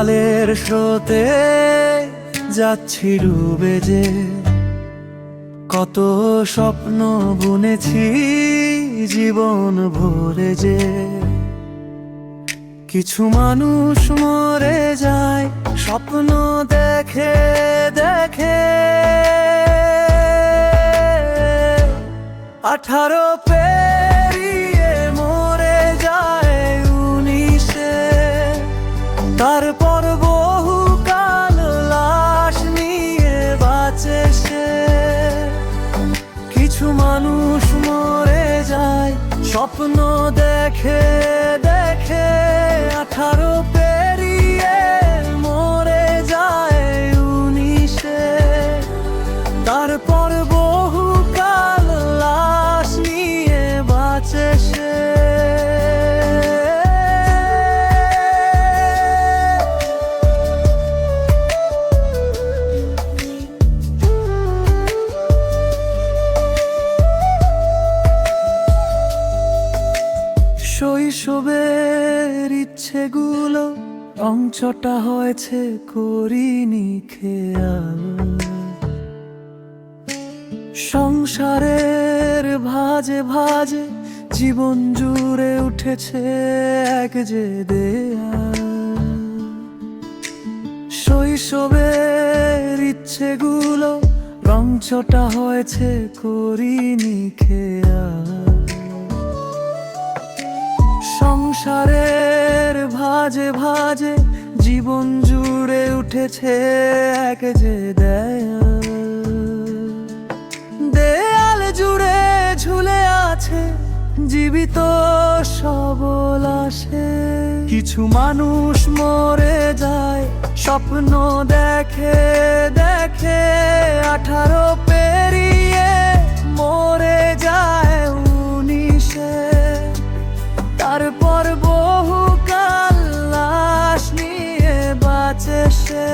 কালের স্রোতে যাচ্ছি ডুবে যে, কত স্বপ্ন বুনেছি জীবন ভরে যে। কিছু মানুষ মরে যায় স্বপ্ন দেখে দেখে, 18 পেরিয়ে মরে যায় 19-এ। তারপর বহুকাল লাশ নিয়ে বাঁচে সে। কিছু মানুষ মরে যায় স্বপ্ন দেখে দেখে, 18 পেরিয়ে মরে যায় 19-এ। তারপর বহুকাল লাশ নিয়ে বাঁচে সে। শৈশবের ইচ্ছেগুলো রংচটা হয়েছে করিনি খেয়াল। সংসারের ভাজে ভাজে জীবন জুড়ে উঠেছে এক যে দেয়াল। শৈশবের ইচ্ছেগুলো রংচটা হয়েছে করিনি খেয়াল। সংসারের ভাজে ভাজে জীবন জুড়ে উঠেছে এক যে দেয়াল। দেয়াল জুড়ে ঝুলে আছে জীবিত সবল আশে। কিছু মানুষ মরে যায় স্বপ্ন দেখে দেখে, 18 পেরিয়ে মরে যায় 19-এ। তারপর বহুকাল লাশ নিয়ে বাঁচে সে।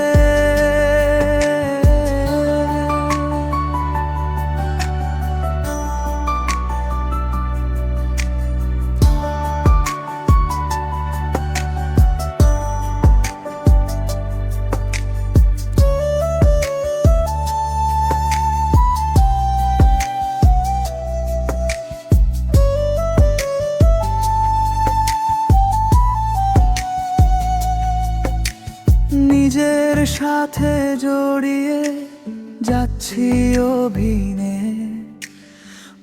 নিজের সাথে জড়িয়ে যাচ্ছি অভিনে,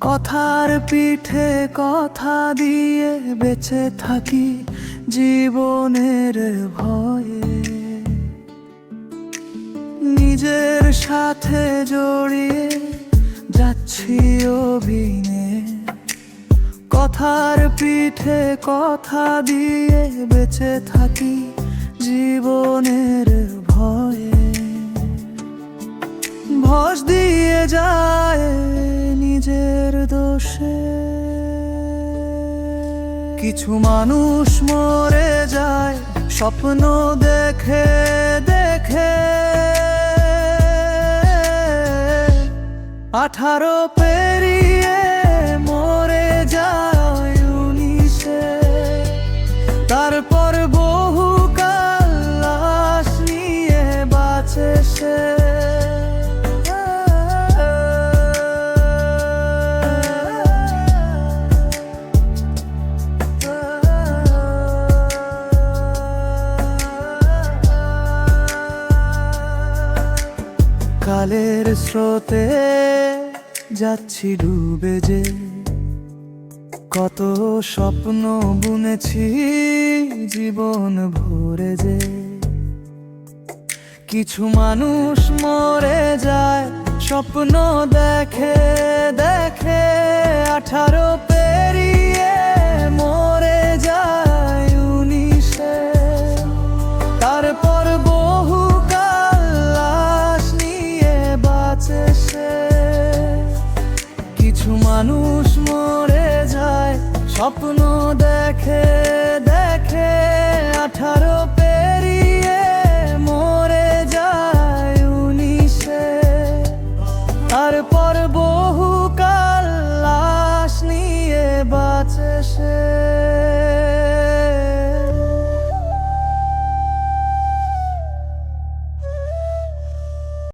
কথার পিঠে কথা দিয়ে বেঁচে থাকি জীবনের ভয়ে। নিজের সাথে জড়িয়ে যাচ্ছি অভিনে, কথার পিঠে কথা দিয়ে বেঁচে থাকি জীবনের ভয়ে। ভস দিয়ে যায় নিজের দোষে। কিছু মানুষ মরে যায় স্বপ্ন দেখে দেখে, 18 পেরিয়ে মরে যায় 19-এ। তারপর বহুকাল লাশ নিয়ে বাঁচে সে। কালের স্রোতে যাচ্ছি ডুবে যে, কত স্বপ্ন বুনেছি জীবন ভরে যে। কিছু মানুষ মরে যায় স্বপ্ন দেখে দেখে, 18 পেরিয়ে মরে যায় 19-এ। তারপর বহুকাল লাশ নিয়ে বাঁচে সে। কিছু মানুষ মরে যায় স্বপ্ন দেখে দেখে, 18 পেরিয়ে মরে যায় 19-এ। তারপর বহুকাল লাশ নিয়ে বাঁচে সে।